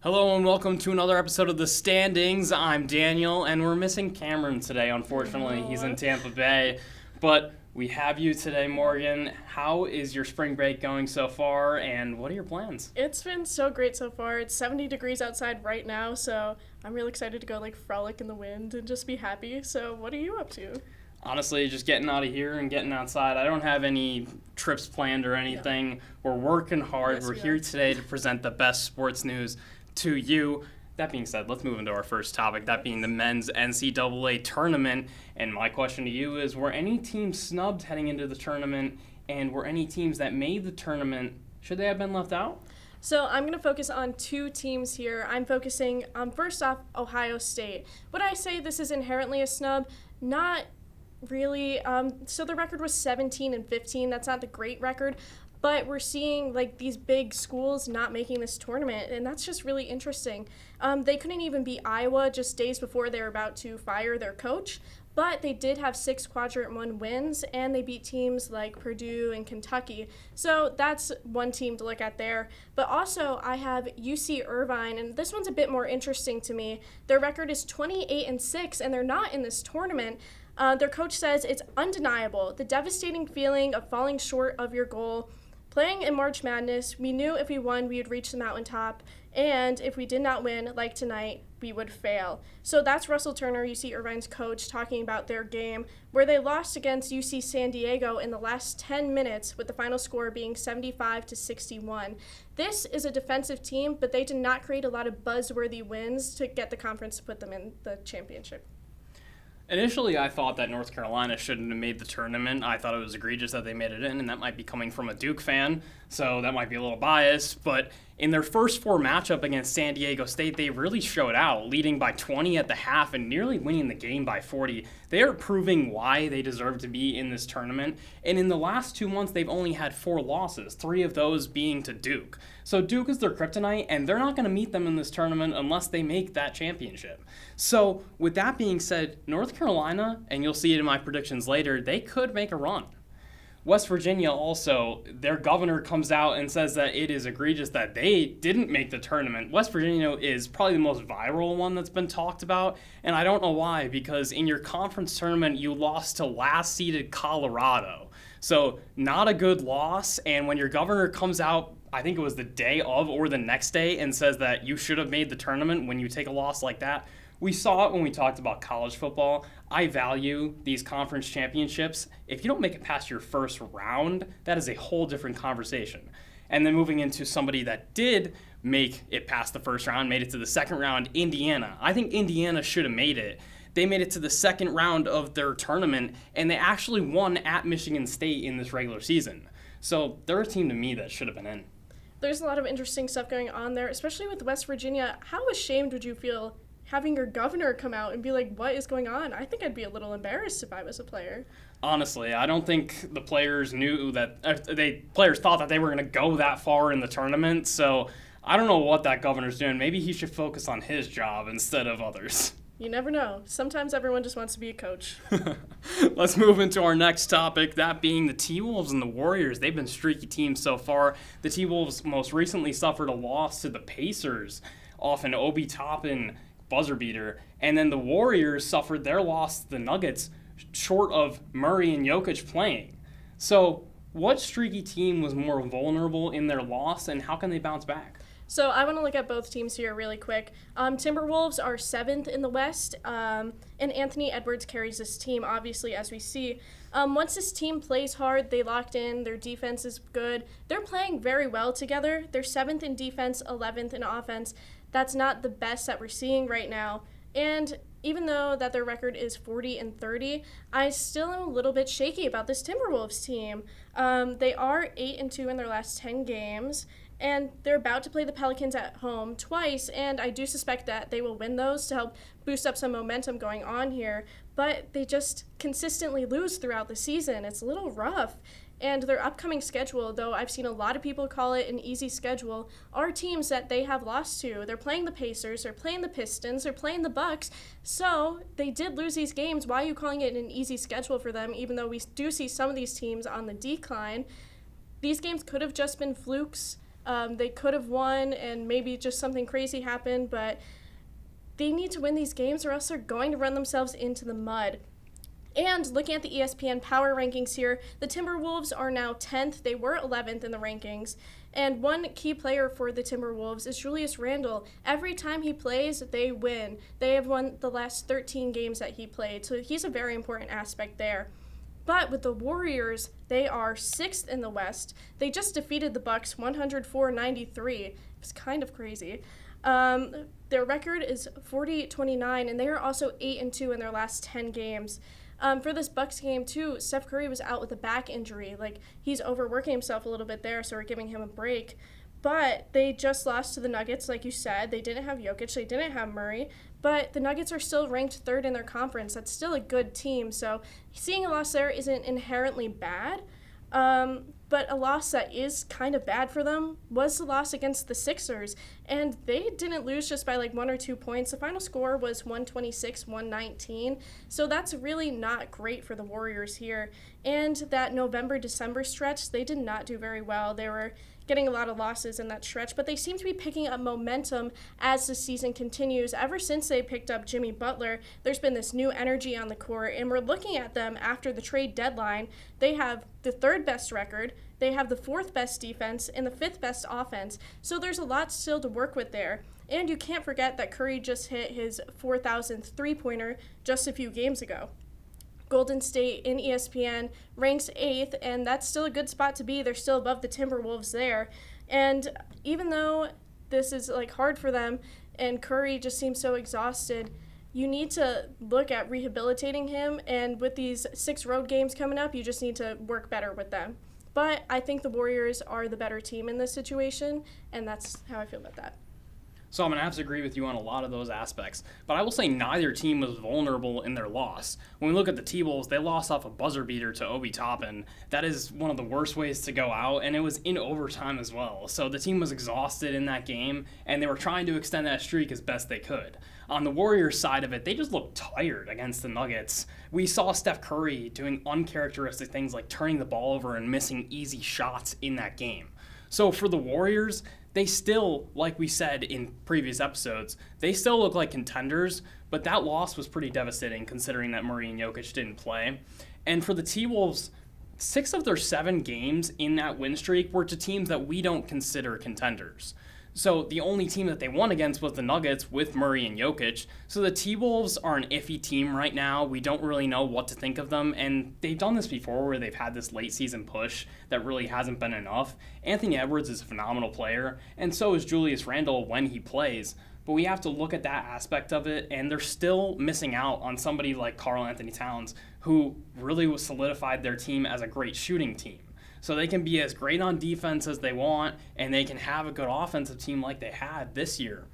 Hello and welcome to another episode of The Standings. I'm Daniel, and we're missing Cameron today, unfortunately. He's in Tampa Bay. But we have you today, Morgan. How is your spring break going so far, and what are your plans? It's been so great so far. It's 70 degrees outside right now, so I'm really excited to go frolic in the wind and just be happy. So what are you up to? Honestly, just getting out of here and getting outside. I don't have any trips planned or anything. Yeah. We're working hard. Yes, we're here today to present the best sports news to you. That being said, let's move into our first topic, that being the men's NCAA tournament. And my question to you is, were any teams snubbed heading into the tournament, and were any teams that made the tournament, should they have been left out? So I'm going to focus on two teams here. I'm focusing on, first off, Ohio State. Would I say this is inherently a snub? Not really. So the record was 17-15. That's not the great record. But we're seeing these big schools not making this tournament, and that's just really interesting. They couldn't even beat Iowa just days before they were about to fire their coach, but they did have 6 Quadrant 1 wins, and they beat teams like Purdue and Kentucky. So that's one team to look at there. But also, I have UC Irvine, and this one's a bit more interesting to me. Their record is 28-6, and they're not in this tournament. Their coach says it's undeniable, the devastating feeling of falling short of your goal. Playing in March Madness, we knew if we won, we would reach the mountaintop, and if we did not win, like tonight, we would fail. So that's Russell Turner, UC Irvine's coach, talking about their game, where they lost against UC San Diego in the last 10 minutes, with the final score being 75-61. This is a defensive team, but they did not create a lot of buzzworthy wins to get the conference to put them in the championship. Initially, I thought that North Carolina shouldn't have made the tournament. I thought it was egregious that they made it in, and that might be coming from a Duke fan, so that might be a little biased. But in their first 4 matchup against San Diego State, they really showed out, leading by 20 at the half and nearly winning the game by 40. They are proving why they deserve to be in this tournament, and in the last 2 months, they've only had 4 losses, 3 of those being to Duke. So Duke is their kryptonite, and they're not going to meet them in this tournament unless they make that championship. So with that being said, North Carolina, and you'll see it in my predictions later, they could make a run. West Virginia also, their governor comes out and says that it is egregious that they didn't make the tournament. West Virginia is probably the most viral one that's been talked about, and I don't know why, because in your conference tournament, you lost to last-seeded Colorado. So not a good loss, and when your governor comes out, I think it was the day of or the next day, and says that you should have made the tournament when you take a loss like that. We saw it when we talked about college football. I value these conference championships. If you don't make it past your first round, that is a whole different conversation. And then moving into somebody that did make it past the first round, made it to the second round, Indiana. I think Indiana should have made it. They made it to the second round of their tournament, and they actually won at Michigan State in this regular season. So they're a team to me that should have been in. There's a lot of interesting stuff going on there, especially with West Virginia. How ashamed would you feel having your governor come out and be like, what is going on? I think I'd be a little embarrassed if I was a player. Honestly, I don't think the players knew that players thought that they were going to go that far in the tournament. So I don't know what that governor's doing. Maybe he should focus on his job instead of others. You never know. Sometimes everyone just wants to be a coach. Let's move into our next topic, that being the T-Wolves and the Warriors. They've been streaky teams so far. The T-Wolves most recently suffered a loss to the Pacers off an Obi Toppin buzzer beater, and then the Warriors suffered their loss to the Nuggets short of Murray and Jokic playing. So what streaky team was more vulnerable in their loss, and how can they bounce back? So I want to look at both teams here really quick. Timberwolves are 7th in the West, and Anthony Edwards carries this team, obviously, as we see. Once this team plays hard, they locked in, their defense is good. They're playing very well together. They're 7th in defense, 11th in offense. That's not the best that we're seeing right now. And even though that their record is 40-30, I still am a little bit shaky about this Timberwolves team. They are 8-2 in their last 10 games. And they're about to play the Pelicans at home twice, and I do suspect that they will win those to help boost up some momentum going on here. But they just consistently lose throughout the season. It's a little rough. And their upcoming schedule, though I've seen a lot of people call it an easy schedule, are teams that they have lost to. They're playing the Pacers, they're playing the Pistons, they're playing the Bucks. So they did lose these games. Why are you calling it an easy schedule for them, even though we do see some of these teams on the decline? These games could have just been flukes. They could have won and maybe just something crazy happened, but they need to win these games or else they're going to run themselves into the mud. And looking at the ESPN power rankings here, the Timberwolves are now 10th. They were 11th in the rankings. And one key player for the Timberwolves is Julius Randle. Every time he plays, they win. They have won the last 13 games that he played, so he's a very important aspect there. But with the Warriors, they are 6th in the West. They just defeated the Bucks 104-93. It's kind of crazy. Their record is 48-29, and they are also 8-2 in their last 10 games. For this Bucks game, too, Steph Curry was out with a back injury. Like, he's overworking himself a little bit there, so we're giving him a break. But they just lost to the Nuggets, like you said. They didn't have Jokic. They didn't have Murray. But the Nuggets are still ranked 3rd in their conference. That's still a good team. So seeing a loss there isn't inherently bad. But a loss that is kind of bad for them was the loss against the Sixers. And they didn't lose just by like 1 or 2 points. The final score was 126-119. So that's really not great for the Warriors here. And that November-December stretch, they did not do very well. They were getting a lot of losses in that stretch, but they seem to be picking up momentum as the season continues. Ever since they picked up Jimmy Butler, there's been this new energy on the court, and we're looking at them after the trade deadline. They have the 3rd best record, they have the 4th best defense, and the 5th best offense, so there's a lot still to work with there. And you can't forget that Curry just hit his 4,000th three-pointer just a few games ago. Golden State in ESPN ranks 8th, and that's still a good spot to be. They're still above the Timberwolves there. And even though this is like hard for them and Curry just seems so exhausted, you need to look at rehabilitating him, and with these 6 road games coming up, you just need to work better with them. But I think the Warriors are the better team in this situation, and that's how I feel about that. So I'm going to have to agree with you on a lot of those aspects. But I will say neither team was vulnerable in their loss. When we look at the T-Wolves, they lost off a buzzer beater to Obi Toppin. That is one of the worst ways to go out, and it was in overtime as well. So the team was exhausted in that game, and they were trying to extend that streak as best they could. On the Warriors side of it, they just looked tired against the Nuggets. We saw Steph Curry doing uncharacteristic things like turning the ball over and missing easy shots in that game. So for the Warriors, they still, like we said in previous episodes, they still look like contenders, but that loss was pretty devastating considering that Murray and Jokic didn't play. And for the T-Wolves, 6 of their 7 games in that win streak were to teams that we don't consider contenders. So the only team that they won against was the Nuggets with Murray and Jokic. So the T-Wolves are an iffy team right now. We don't really know what to think of them, and they've done this before where they've had this late season push that really hasn't been enough. Anthony Edwards is a phenomenal player, and so is Julius Randle when he plays. But we have to look at that aspect of it, and they're still missing out on somebody like Karl Anthony Towns, who really solidified their team as a great shooting team. So they can be as great on defense as they want, and they can have a good offensive team like they had this year.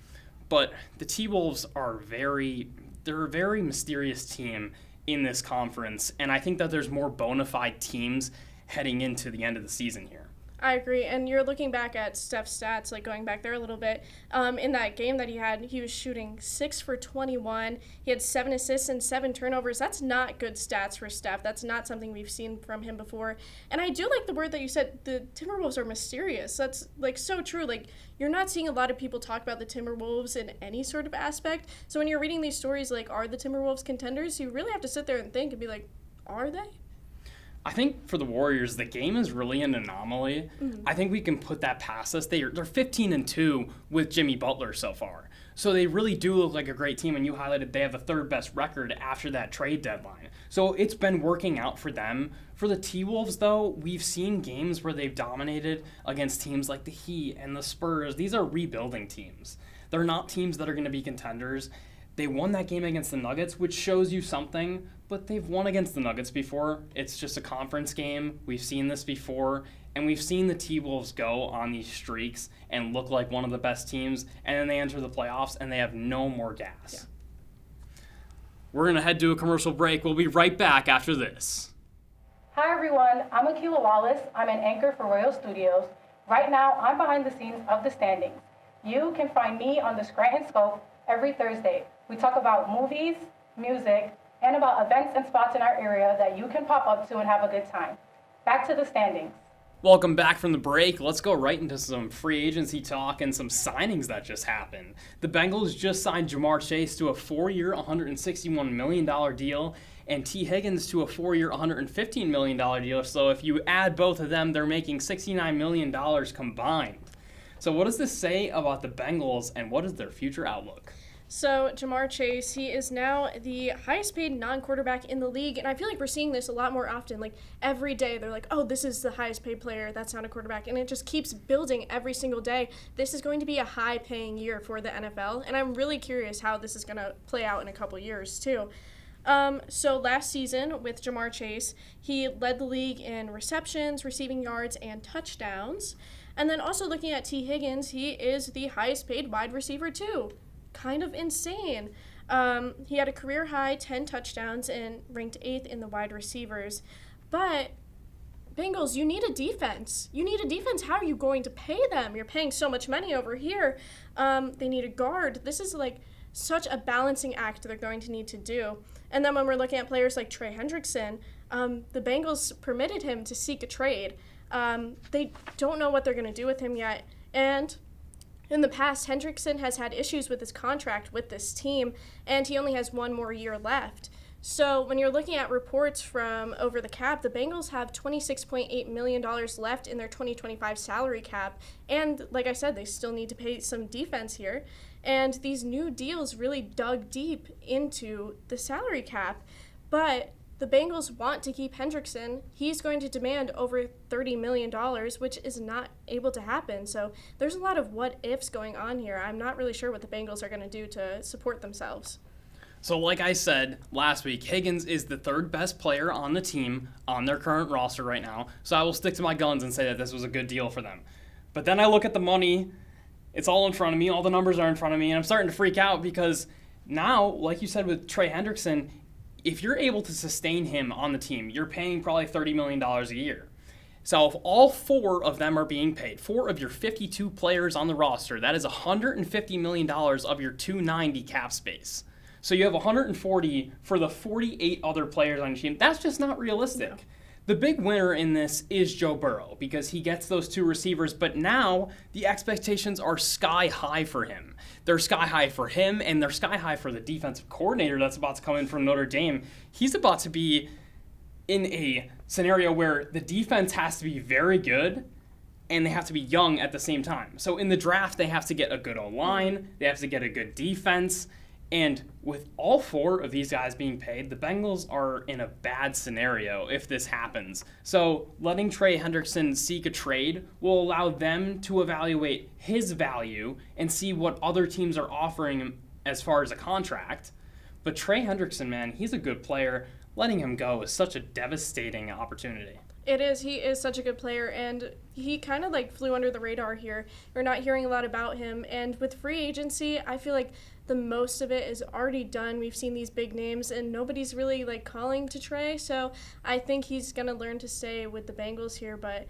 But the T-Wolves are they're a very mysterious team in this conference, and I think that there's more bona fide teams heading into the end of the season here. I agree, and you're looking back at Steph's stats, like going back there a little bit. In that game that he had, he was shooting 6 for 21. He had 7 assists and 7 turnovers. That's not good stats for Steph. That's not something we've seen from him before. And I do like the word that you said, the Timberwolves are mysterious. That's like so true. Like, you're not seeing a lot of people talk about the Timberwolves in any sort of aspect. So when you're reading these stories like, are the Timberwolves contenders? You really have to sit there and think and be like, are they? I think for the Warriors, the game is really an anomaly. Mm-hmm. I think we can put that past us. They're 15-2 with Jimmy Butler so far. So they really do look like a great team, and you highlighted they have the 3rd best record after that trade deadline. So it's been working out for them. For the T-Wolves, though, we've seen games where they've dominated against teams like the Heat and the Spurs. These are rebuilding teams. They're not teams that are going to be contenders. They won that game against the Nuggets, which shows you something, but they've won against the Nuggets before. It's just a conference game. We've seen this before, and we've seen the T-Wolves go on these streaks and look like one of the best teams, and then they enter the playoffs, and they have no more gas. Yeah. We're going to head to a commercial break. We'll be right back after this. Hi, everyone. I'm Akilah Wallace. I'm an anchor for Royal Studios. Right now, I'm behind the scenes of The Standings. You can find me on the Scranton Scope every Thursday. We talk about movies, music, and about events and spots in our area that you can pop up to and have a good time. Back to The Standings. Welcome back from the break. Let's go right into some free agency talk and some signings that just happened. The Bengals just signed Jamar Chase to a 4-year, $161 million deal and T. Higgins to a 4-year, $115 million deal. So if you add both of them, they're making $69 million combined. So what does this say about the Bengals and what is their future outlook? So Jamar Chase, he is now the highest paid non-quarterback in the league, and I feel like we're seeing this a lot more often. Like every day they're like, oh, this is the highest paid player, that's not a quarterback, and it just keeps building every single day. This is going to be a high-paying year for the NFL, and I'm really curious how this is going to play out in a couple years too. So last season with Jamar Chase, he led the league in receptions, receiving yards, and touchdowns. And then also looking at T. Higgins, he is the highest paid wide receiver too. Kind of insane. He had a career-high 10 touchdowns and ranked 8th in the wide receivers. But Bengals, you need a defense. You need a defense. How are you going to pay them? You're paying so much money over here. They need a guard. This is like such a balancing act they're going to need to do. And then when we're looking at players like Trey Hendrickson, the Bengals permitted him to seek a trade. They don't know what they're going to do with him yet. And in the past, Hendrickson has had issues with his contract with this team, and he only has 1 more year left. So when you're looking at reports from Over the Cap, the Bengals have $26.8 million left in their 2025 salary cap. And like I said, they still need to pay some defense here. And these new deals really dug deep into the salary cap. But the Bengals want to keep Hendrickson. He's going to demand over $30 million, which is not able to happen. So there's a lot of what-ifs going on here. I'm not really sure what the Bengals are going to do to support themselves. So like I said last week, Higgins is the 3rd best player on the team on their current roster right now. So I will stick to my guns and say that this was a good deal for them. But then I look at the money. It's all in front of me. All the numbers are in front of me. And I'm starting to freak out because now, like you said with Trey Hendrickson, if you're able to sustain him on the team, you're paying probably $30 million a year. So if all 4 of them are being paid, 4 of your 52 players on the roster, that is $150 million of your $290 cap space. So you have $140 for the 48 other players on your team. That's just not realistic. No. The big winner in this is Joe Burrow because he gets those 2 receivers, but now the expectations are sky high for him. They're sky high for him, and they're sky high for the defensive coordinator that's about to come in from Notre Dame. He's about to be in a scenario where the defense has to be very good, and they have to be young at the same time. So in the draft, they have to get a good O-line, they have to get a good defense, and with all 4 of these guys being paid, the Bengals are in a bad scenario if this happens. So letting Trey Hendrickson seek a trade will allow them to evaluate his value and see what other teams are offering him as far as a contract. But Trey Hendrickson, man, he's a good player. Letting him go is such a devastating opportunity. It is. He is such a good player, and he kind of like flew under the radar here. We're not hearing a lot about him, and with free agency, I feel like the most of it is already done. We've seen these big names, and nobody's really like calling to Trey, so I think he's going to learn to stay with the Bengals here, but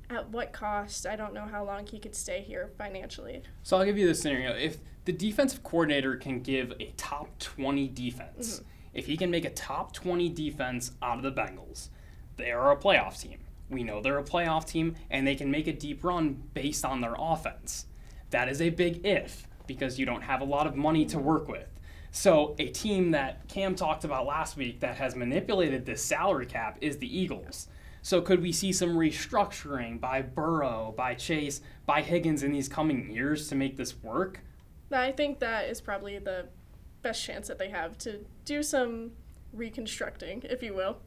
at what cost? I don't know how long he could stay here financially. So I'll give you this scenario. If the defensive coordinator can give a top 20 defense, if he can make a top 20 defense out of the Bengals, they are a playoff team. We know they're a playoff team, and they can make a deep run based on their offense. That is a big if, because you don't have a lot of money to work with. So a team that Cam talked about last week that has manipulated this salary cap is the Eagles. So could we see some restructuring by Burrow, by Chase, by Higgins in these coming years to make this work? I think that is probably the best chance that they have to do some reconstructing, if you will.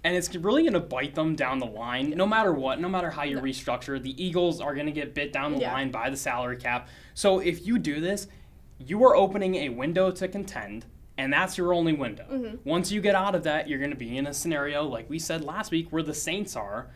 And it's really going to bite them down the line, no matter what, no matter how you restructure. The Eagles are going to get bit down the line by the salary cap. So if you do this, you are opening a window to contend, and that's your only window. Once you get out of that, you're going to be in a scenario, like we said last week, where the Saints are.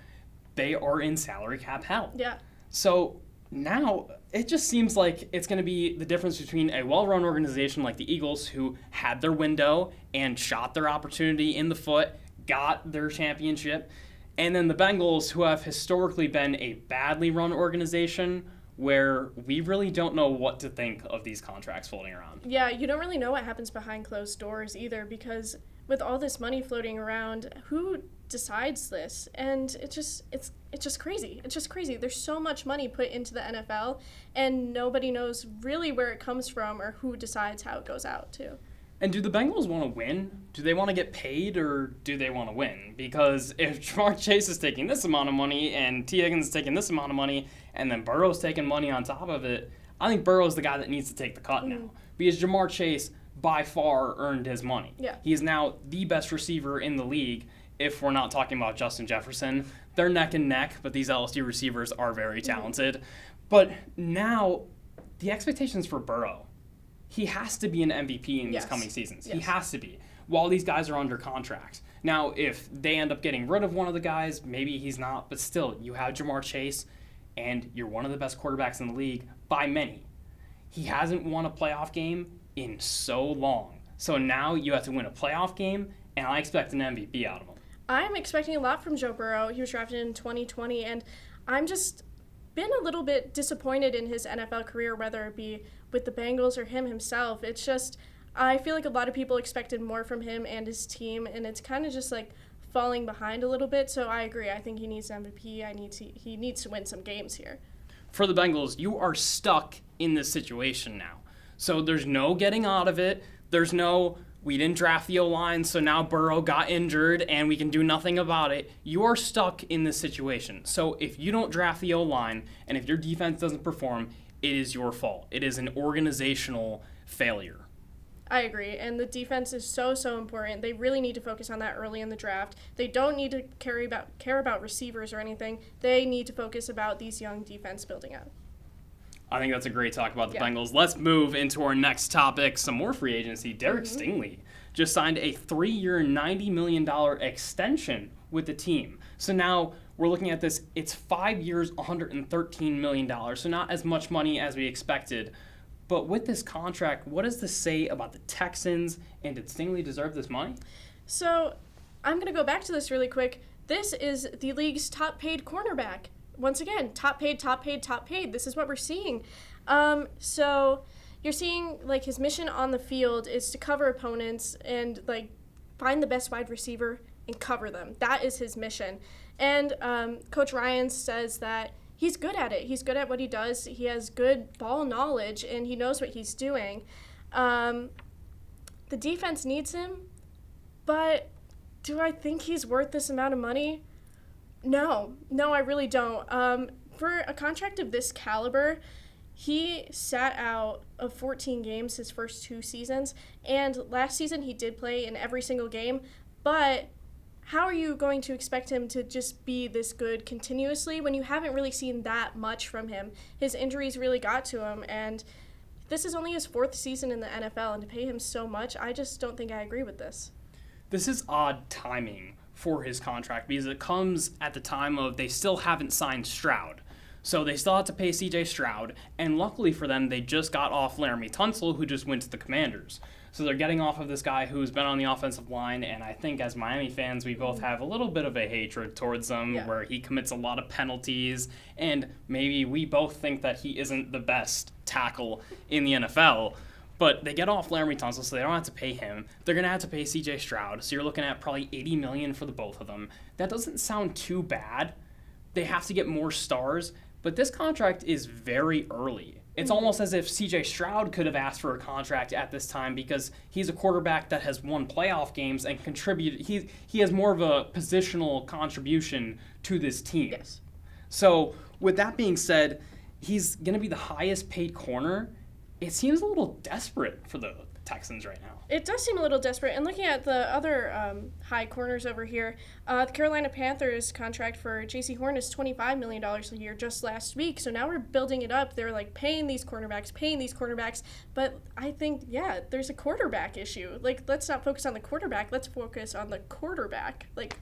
They are in salary cap hell. Yeah. So now it just seems like it's going to be the difference between a well-run organization like the Eagles, who had their window and shot their opportunity in the foot, got their championship, and then the Bengals, who have historically been a badly run organization where we really don't know what to think of these contracts floating around. Yeah, you don't really know what happens behind closed doors either, because with all this money floating around, who decides this? And it's just crazy. It's just crazy. There's so much money put into the NFL, and nobody knows really where it comes from or who decides how it goes out too. And do the Bengals want to win? Do they want to get paid, or do they want to win? Because if Jamar Chase is taking this amount of money and T. Higgins is taking this amount of money and then Burrow's taking money on top of it, I think Burrow's the guy that needs to take the cut now. Because Jamar Chase by far earned his money. Yeah. He is now the best receiver in the league if we're not talking about Justin Jefferson. They're neck and neck, but these LSU receivers are very talented. But now the expectations for Burrow, he has to be an MVP in these coming seasons. He has to be, while these guys are under contract. Now, if they end up getting rid of one of the guys, maybe he's not, but still, you have Jamar Chase, and you're one of the best quarterbacks in the league by many. He hasn't won a playoff game in so long. So now you have to win a playoff game, and I expect an MVP out of him. I'm expecting a lot from Joe Burrow. He was drafted in 2020, and I'm just been a little bit disappointed in his NFL career, whether it be with the Bengals or him himself. It's just, I feel like a lot of people expected more from him and his team, and it's kind of just like falling behind a little bit. So I agree. I think he needs MVP. He needs to win some games here. For the Bengals, you are stuck in this situation now. So there's no getting out of it. There's no, we didn't draft the O-line, so now Burrow got injured and we can do nothing about it. You are stuck in this situation. So if you don't draft the O-line and if your defense doesn't perform, it is your fault. It is an organizational failure. I agree, and the defense is so important. They really need to focus on that early in the draft. They don't need to care about receivers or anything. They need to focus about these young defense building up. I think that's a great talk about the Bengals. Let's move into our next topic, some more free agency. Derek Stingley just signed a 3-year, $90 million extension with the team. So now we're looking at this. It's 5 years, $113 million, so not as much money as we expected. But with this contract, what does this say about the Texans, and did Stingley deserve this money? So I'm going to go back to this really quick. This is the league's top-paid cornerback. Once again, top paid. This is what we're seeing. So you're seeing like his mission on the field is to cover opponents and like find the best wide receiver and cover them. That is his mission. And Coach Ryan says that he's good at it. He's good at what he does. He has good ball knowledge and he knows what he's doing. The defense needs him, but do I think he's worth this amount of money? No, I really don't. For a contract of this caliber, he sat out of 14 games his first 2 seasons, and last season he did play in every single game, but how are you going to expect him to just be this good continuously when you haven't really seen that much from him? His injuries really got to him, and this is only his 4th season in the NFL, and to pay him so much, I just don't think I agree with this. This is odd timing for his contract because it comes at the time of they still haven't signed Stroud. So they still have to pay C.J. Stroud, and luckily for them, they just got off Laramie Tunsil, who just went to the Commanders. So they're getting off of this guy who's been on the offensive line, and I think as Miami fans, we both have a little bit of a hatred towards him, where he commits a lot of penalties, and maybe we both think that he isn't the best tackle in the NFL. But they get off Laramie Tunsil, so they don't have to pay him. They're going to have to pay C.J. Stroud, so you're looking at probably $80 million for the both of them. That doesn't sound too bad. They have to get more stars, but this contract is very early. It's almost as if C.J. Stroud could have asked for a contract at this time because he's a quarterback that has won playoff games and contributed. He has more of a positional contribution to this team. Yes. So with that being said, he's going to be the highest paid corner. It seems a little desperate for the Texans right now. It does seem a little desperate. And looking at the other high corners over here, the Carolina Panthers contract for J.C. Horn is $25 million a year just last week. So now we're building it up. They're like paying these cornerbacks. But I think, there's a quarterback issue. Like, let's not focus on the quarterback. Let's focus on the quarterback. Like,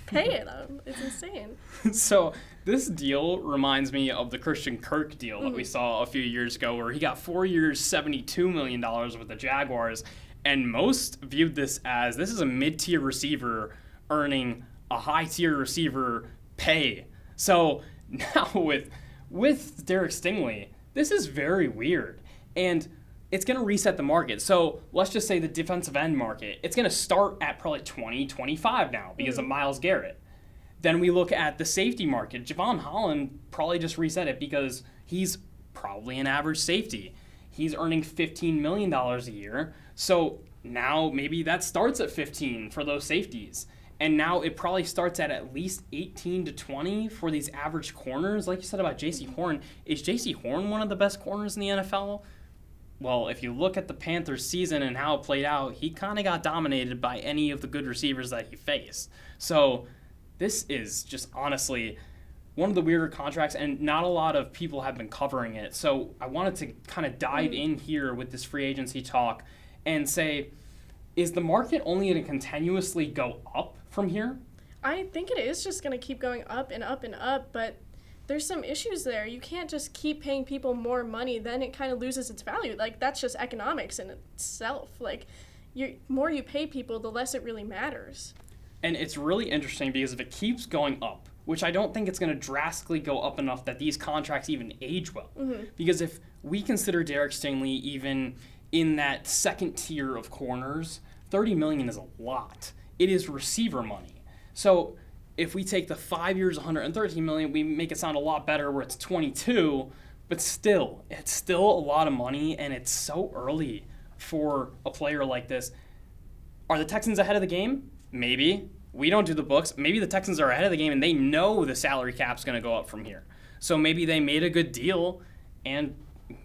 pay them. It's insane. So this deal reminds me of the Christian Kirk deal that we saw a few years ago where he got 4 years, $72 million with the Jaguars. And most viewed this as this is a mid-tier receiver earning a high-tier receiver pay. So now with Derek Stingley, this is very weird. And it's going to reset the market. So let's just say the defensive end market, it's going to start at probably 20, 25 now because of Myles Garrett. Then we look at the safety market. Javon Holland probably just reset it because he's probably an average safety. He's earning $15 million a year. So now maybe that starts at 15 for those safeties. And now it probably starts at least 18 to 20 for these average corners. Like you said about J.C. Horn, is J.C. Horn one of the best corners in the NFL? Well, if you look at the Panthers season and how it played out, he kind of got dominated by any of the good receivers that he faced. So this is just honestly one of the weirder contracts, and not a lot of people have been covering it. So I wanted to kind of dive in here with this free agency talk and say, is the market only going to continuously go up from here? I think it is just going to keep going up and up and up, but there's some issues there. You can't just keep paying people more money, then it kind of loses its value. Like, that's just economics in itself. Like, more you pay people, the less it really matters. And it's really interesting because if it keeps going up, which I don't think it's going to drastically go up enough that these contracts even age well. Because if we consider Derek Stingley even in that second tier of corners, $30 million is a lot. It is receiver money. So if we take the 5 years, $113 million, we make it sound a lot better where it's 22, but still, it's still a lot of money, and it's so early for a player like this. Are the Texans ahead of the game? Maybe. We don't do the books. Maybe the Texans are ahead of the game, and they know the salary cap's going to go up from here. So maybe they made a good deal, and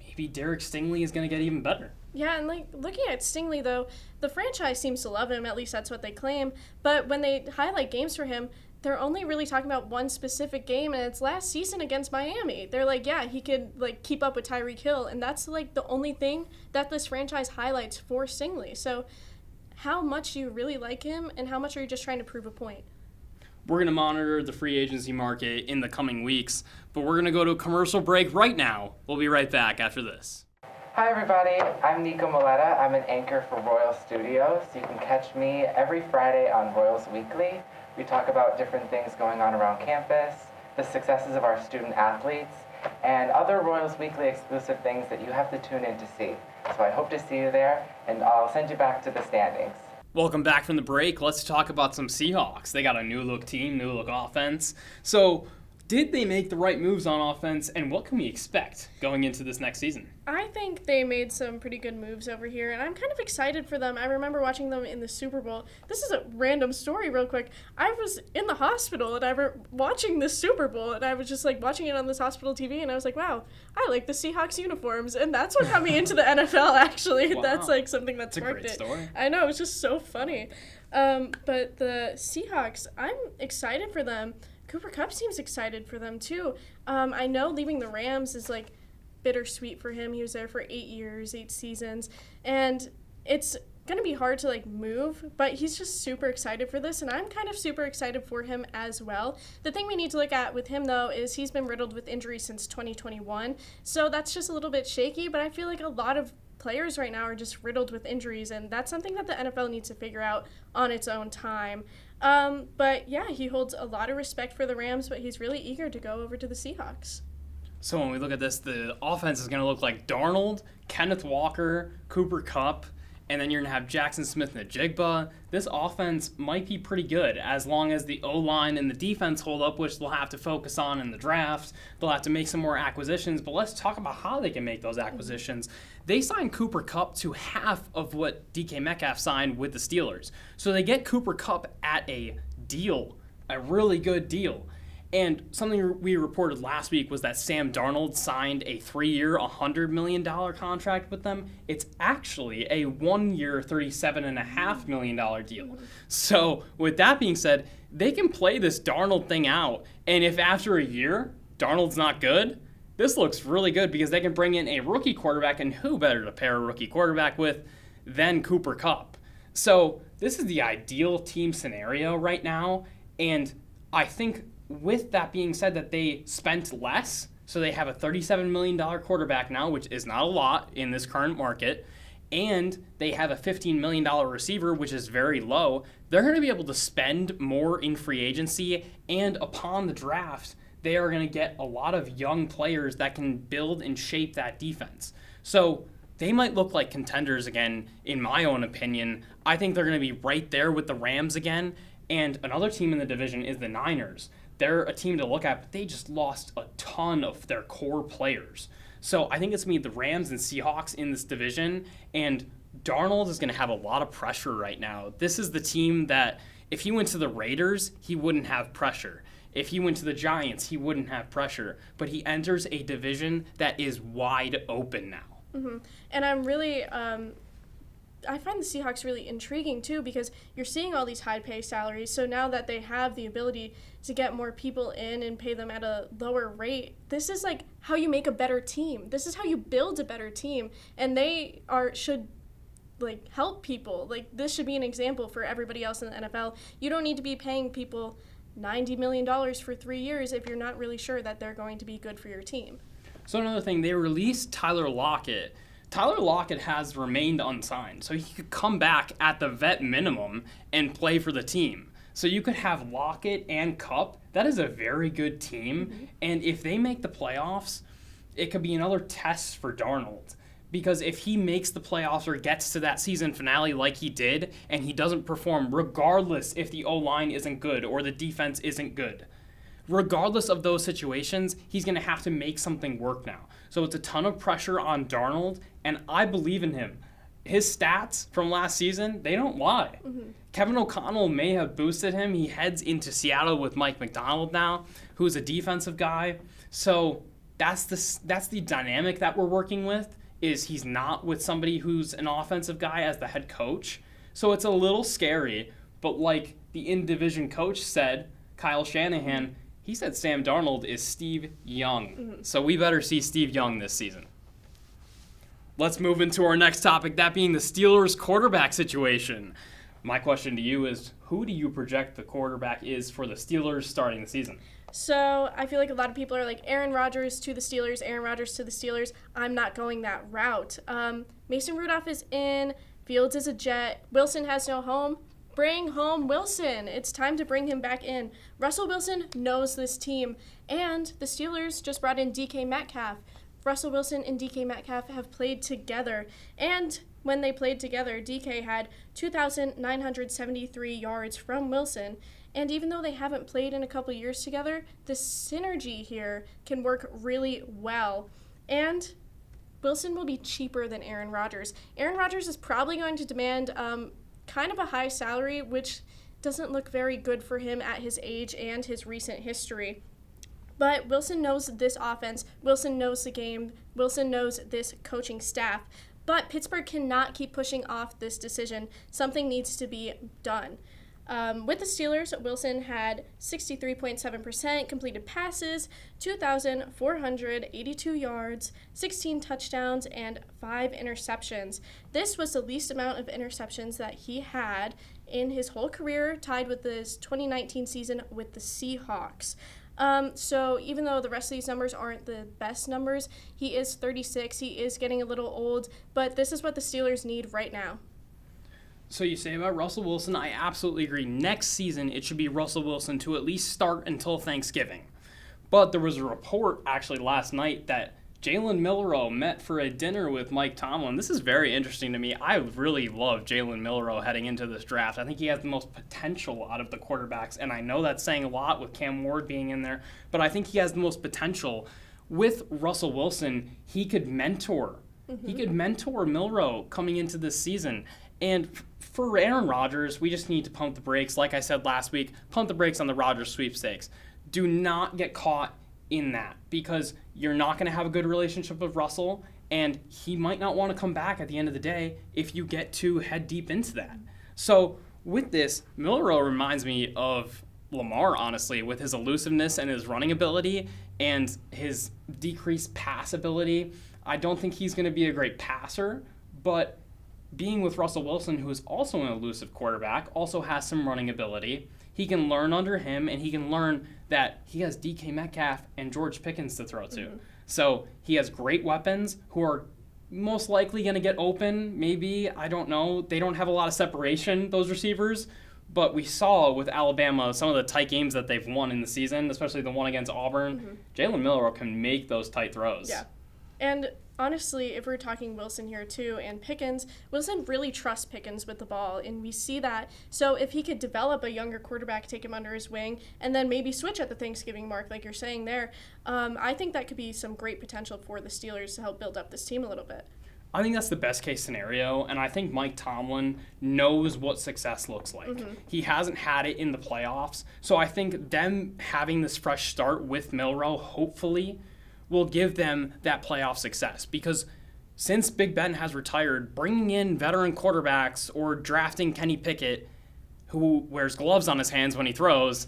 maybe Derek Stingley is going to get even better. Yeah, and like looking at Stingley, though, the franchise seems to love him, at least that's what they claim. But when they highlight games for him, they're only really talking about one specific game, and it's last season against Miami. They're like, yeah, he could like keep up with Tyreek Hill, and that's like the only thing that this franchise highlights for Stingley. So how much do you really like him, and how much are you just trying to prove a point? We're going to monitor the free agency market in the coming weeks, but we're going to go to a commercial break right now. We'll be right back after this. Hi everybody, I'm Nico Moletta. I'm an anchor for Royal Studios. You can catch me every Friday on Royals Weekly. We talk about different things going on around campus, the successes of our student athletes, and other Royals Weekly exclusive things that you have to tune in to see. So I hope to see you there, and I'll send you back to the standings. Welcome back from the break. Let's talk about some Seahawks. They got a new look team, new look offense. So did they make the right moves on offense, and what can we expect going into this next season? I think they made some pretty good moves over here, and I'm kind of excited for them. I remember watching them in the Super Bowl. This is a random story real quick. I was in the hospital, and I was watching the Super Bowl, and I was just like watching it on this hospital TV, and I was like, wow, I like the Seahawks uniforms, and that's what got me into the NFL, actually. Wow. That's like something that sparked it. That's a great story. I know, it was just so funny. But the Seahawks, I'm excited for them. Cooper Kupp seems excited for them, too. I know leaving the Rams is, like, bittersweet for him. He was there for 8 years, 8 seasons. And it's going to be hard to, like, move, but he's just super excited for this, and I'm kind of super excited for him as well. The thing we need to look at with him, though, is he's been riddled with injuries since 2021, so that's just a little bit shaky, but I feel like a lot of players right now are just riddled with injuries, and that's something that the NFL needs to figure out on its own time. But yeah, he holds a lot of respect for the Rams, but he's really eager to go over to the Seahawks. So when we look at this, the offense is going to look like Darnold, Kenneth Walker, Cooper Kupp, and then you're going to have Jackson Smith-Njigba. This offense might be pretty good as long as the O-line and the defense hold up, which they'll have to focus on in the draft. They'll have to make some more acquisitions, but let's talk about how they can make those acquisitions. They signed Cooper Kupp to half of what DK Metcalf signed with the Steelers. So they get Cooper Kupp at a deal, a really good deal. And something we reported last week was that Sam Darnold signed a 3-year, $100 million contract with them. It's actually a 1-year, $37.5 million deal. So with that being said, they can play this Darnold thing out. And if after a year, Darnold's not good, this looks really good because they can bring in a rookie quarterback, and who better to pair a rookie quarterback with than Cooper Kupp? So this is the ideal team scenario right now, and I think with that being said that they spent less, so they have a $37 million quarterback now, which is not a lot in this current market, and they have a $15 million receiver, which is very low. They're going to be able to spend more in free agency, and upon the draft, they are going to get a lot of young players that can build and shape that defense. So they might look like contenders again, in my own opinion. I think they're going to be right there with the Rams again. And another team in the division is the Niners. They're a team to look at, but they just lost a ton of their core players. So I think it's going to be the Rams and Seahawks in this division, and Darnold is going to have a lot of pressure right now. This is the team that if he went to the Raiders, he wouldn't have pressure. If he went to the Giants, he wouldn't have pressure. But he enters a division that is wide open now. Mm-hmm. And I'm really, I find the Seahawks really intriguing too, because you're seeing all these high pay salaries. So now that they have the ability to get more people in and pay them at a lower rate, this is like how you make a better team. This is how you build a better team. And they should like help people. Like this should be an example for everybody else in the NFL. You don't need to be paying people $90 million for 3 years if you're not really sure that they're going to be good for your team. So another thing, they released Tyler Lockett. Tyler Lockett has remained unsigned, so he could come back at the vet minimum and play for the team. So you could have Lockett and Kupp. That is a very good team. Mm-hmm. And if they make the playoffs, it could be another test for Darnold. Because if he makes the playoffs or gets to that season finale like he did, and he doesn't perform, regardless if the O-line isn't good or the defense isn't good, regardless of those situations, he's going to have to make something work now. So it's a ton of pressure on Darnold, and I believe in him. His stats from last season, they don't lie. Mm-hmm. Kevin O'Connell may have boosted him. He heads into Seattle with Mike McDonald now, who's a defensive guy. So that's the dynamic that we're working with, is he's not with somebody who's an offensive guy as the head coach. So it's a little scary, but like the in-division coach said, Kyle Shanahan, he said Sam Darnold is Steve Young. Mm-hmm. So we better see Steve Young this season. Let's move into our next topic, that being the Steelers quarterback situation. My question to you is, who do you project the quarterback is for the Steelers starting the season? So I feel like a lot of people are like, Aaron Rodgers to the Steelers, Aaron Rodgers to the Steelers. I'm not going that route. Mason Rudolph is in. Fields is a Jet. Wilson has no home. Bring home Wilson. It's time to bring him back in. Russell Wilson knows this team. And the Steelers just brought in DK Metcalf. Russell Wilson and DK Metcalf have played together. And when they played together, DK had 2,973 yards from Wilson. And even though they haven't played in a couple years together, the synergy here can work really well. And Wilson will be cheaper than Aaron Rodgers. Aaron Rodgers is probably going to demand kind of a high salary, which doesn't look very good for him at his age and his recent history. But Wilson knows this offense. Wilson knows the game. Wilson knows this coaching staff. But Pittsburgh cannot keep pushing off this decision. Something needs to be done. With the Steelers, Wilson had 63.7% completed passes, 2,482 yards, 16 touchdowns, and 5 interceptions. This was the least amount of interceptions that he had in his whole career, tied with his 2019 season with the Seahawks. So even though the rest of these numbers aren't the best numbers, he is 36, he is getting a little old, but this is what the Steelers need right now. So you say about Russell Wilson, I absolutely agree. Next season, it should be Russell Wilson to at least start until Thanksgiving. But there was a report actually last night that Jalen Milroe met for a dinner with Mike Tomlin. This is very interesting to me. I really love Jalen Milroe heading into this draft. I think he has the most potential out of the quarterbacks, and I know that's saying a lot with Cam Ward being in there, but I think he has the most potential. With Russell Wilson, he could mentor. Mm-hmm. He could mentor Milroe coming into this season. And for Aaron Rodgers, we just need to pump the brakes. Like I said last week, pump the brakes on the Rodgers sweepstakes. Do not get caught in that, because you're not going to have a good relationship with Russell, and he might not want to come back at the end of the day if you get too head deep into that. So with this, Milroe reminds me of Lamar, honestly, with his elusiveness and his running ability and his decreased pass ability. I don't think he's going to be a great passer, but being with Russell Wilson, who is also an elusive quarterback, also has some running ability, he can learn under him, and he can learn that he has DK Metcalf and George Pickens to throw to. Mm-hmm. So he has great weapons who are most likely going to get open, maybe. I don't know. They don't have a lot of separation, those receivers. But we saw with Alabama some of the tight games that they've won in the season, especially the one against Auburn. Mm-hmm. Jalen Milroe can make those tight throws. Yeah. And honestly, if we're talking Wilson here too and Pickens, Wilson really trusts Pickens with the ball, and we see that. So if he could develop a younger quarterback, take him under his wing, and then maybe switch at the Thanksgiving mark, like you're saying there, I think that could be some great potential for the Steelers to help build up this team a little bit. I think that's the best case scenario, and I think Mike Tomlin knows what success looks like. He hasn't had it in the playoffs, so I think them having this fresh start with Milroe hopefully will give them that playoff success, because since Big Ben has retired, bringing in veteran quarterbacks or drafting Kenny Pickett, who wears gloves on his hands when he throws,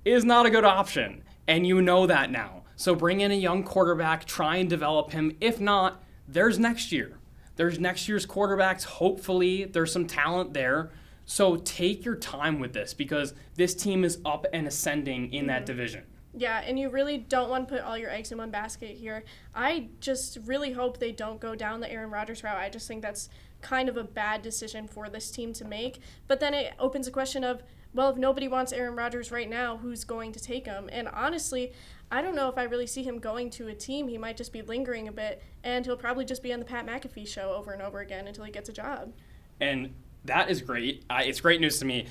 is not a good option, and you know that now. So bring in a young quarterback, try and develop him. If not, there's next year. There's next year's quarterbacks. Hopefully, there's some talent there. So take your time with this, because this team is up and ascending in that division. Yeah, and you really don't want to put all your eggs in one basket here. I just really hope they don't go down the Aaron Rodgers route. I just think that's kind of a bad decision for this team to make. But then it opens a question of, well, if nobody wants Aaron Rodgers right now, who's going to take him? And honestly, I don't know if I really see him going to a team. He might just be lingering a bit, and he'll probably just be on the Pat McAfee show over and over again until he gets a job. And that is great. It's great news to me.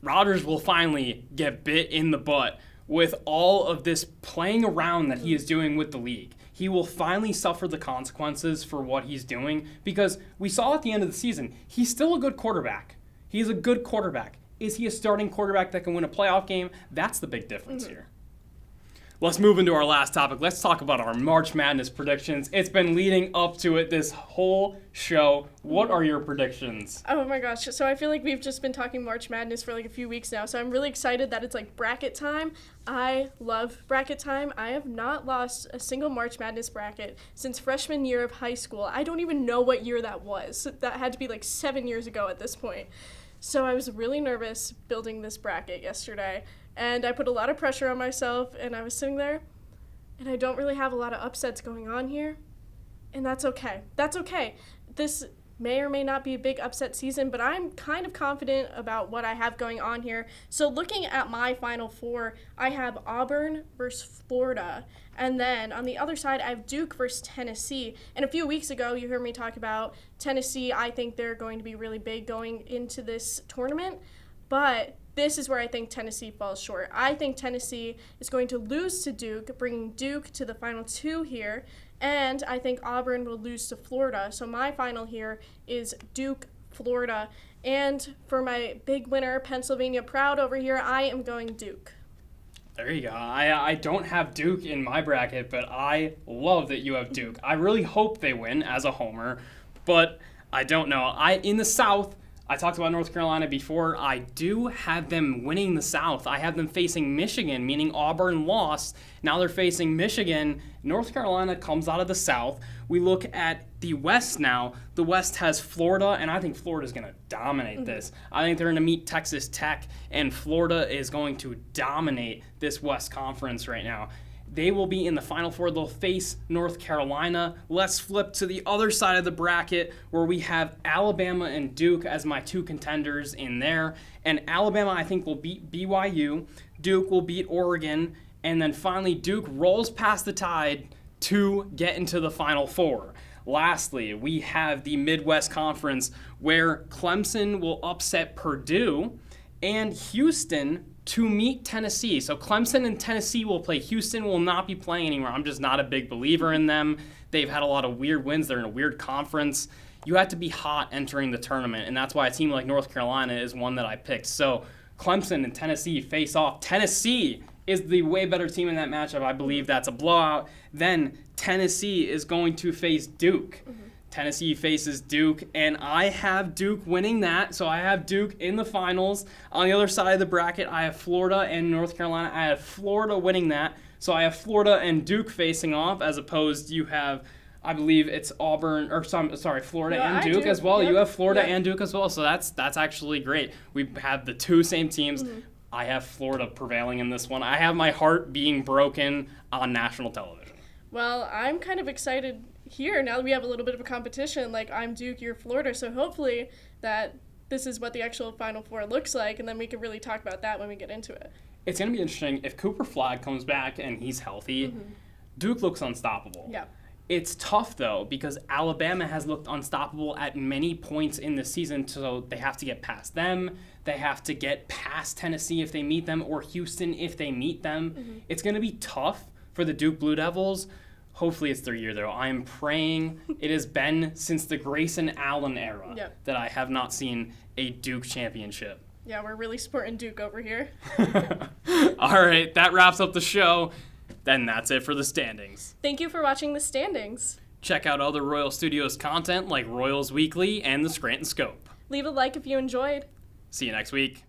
Rodgers will finally get bit in the butt with all of this playing around that he is doing with the league. He will finally suffer the consequences for what he's doing, because we saw at the end of the season, he's still a good quarterback. He's a good quarterback. Is he a starting quarterback that can win a playoff game? That's the big difference here. Let's move into our last topic. Let's talk about our March Madness predictions. It's been leading up to it this whole show. What are your predictions? Oh my gosh. So I feel like we've just been talking March Madness for like a few weeks now. So I'm really excited that it's like bracket time. I love bracket time. I have not lost a single March Madness bracket since freshman year of high school. I don't even know what year that was. That had to be like 7 years ago at this point. So I was really nervous building this bracket yesterday. And I put a lot of pressure on myself, and I was sitting there, and I don't really have a lot of upsets going on here, and that's okay. That's okay. This may or may not be a big upset season, but I'm kind of confident about what I have going on here. So looking at my Final Four, I have Auburn versus Florida, and then on the other side, I have Duke versus Tennessee. And a few weeks ago, you heard me talk about Tennessee. I think they're going to be really big going into this tournament, but this is where I think Tennessee falls short. I think Tennessee is going to lose to Duke, bringing Duke to the final two here, and I think Auburn will lose to Florida. So my final here is Duke, Florida. And for my big winner, Pennsylvania Proud over here, I am going Duke. There you go. I don't have Duke in my bracket, but I love that you have Duke. I really hope they win as a homer, but I don't know. In the South, I talked about North Carolina before. I do have them winning the South. I have them facing Michigan, meaning Auburn lost. Now they're facing Michigan. North Carolina comes out of the South. We look at the West now. The West has Florida, and I think Florida's going to dominate this. I think they're going to meet Texas Tech, and Florida is going to dominate this West Conference right now. They will be in the Final Four. They'll face North Carolina. Let's flip to the other side of the bracket where we have Alabama and Duke as my two contenders in there. And Alabama, I think, will beat BYU. Duke will beat Oregon. And then finally, Duke rolls past the Tide to get into the Final Four. Lastly, we have the Midwest Conference where Clemson will upset Purdue and Houston to meet Tennessee. So Clemson and Tennessee will play. Houston will not be playing anymore. I'm just not a big believer in them. They've had a lot of weird wins. They're in a weird conference. You have to be hot entering the tournament, and that's why a team like North Carolina is one that I picked. So Clemson and Tennessee face off. Tennessee is the way better team in that matchup. I believe that's a blowout. Then Tennessee is going to face Duke. Tennessee faces Duke, and I have Duke winning that. So I have Duke in the finals. On the other side of the bracket, I have Florida and North Carolina. I have Florida winning that. So I have Florida and Duke facing off, as opposed you have, I believe it's Auburn, or Florida and Duke as well. Yep. You have Florida and Duke as well. So that's actually great. We have the two same teams. I have Florida prevailing in this one. I have my heart being broken on national television. Well, I'm kind of excited here now that we have a little bit of a competition. Like, I'm Duke, you're Florida, so hopefully that this is what the actual Final Four looks like, and then we can really talk about that when we get into it. It's going to be interesting. If Cooper Flagg comes back and he's healthy, Duke looks unstoppable. Yeah. It's tough, though, because Alabama has looked unstoppable at many points in the season, so they have to get past them. They have to get past Tennessee if they meet them, or Houston if they meet them. It's going to be tough for the Duke Blue Devils. Hopefully it's their year, though. I am praying. It has been since the Grayson Allen era that I have not seen a Duke championship. Yeah, we're really sporting Duke over here. All right, that wraps up the show. Then that's it for the standings. Thank you for watching the standings. Check out other Royal Studios content like Royals Weekly and the Scranton Scope. Leave a like if you enjoyed. See you next week.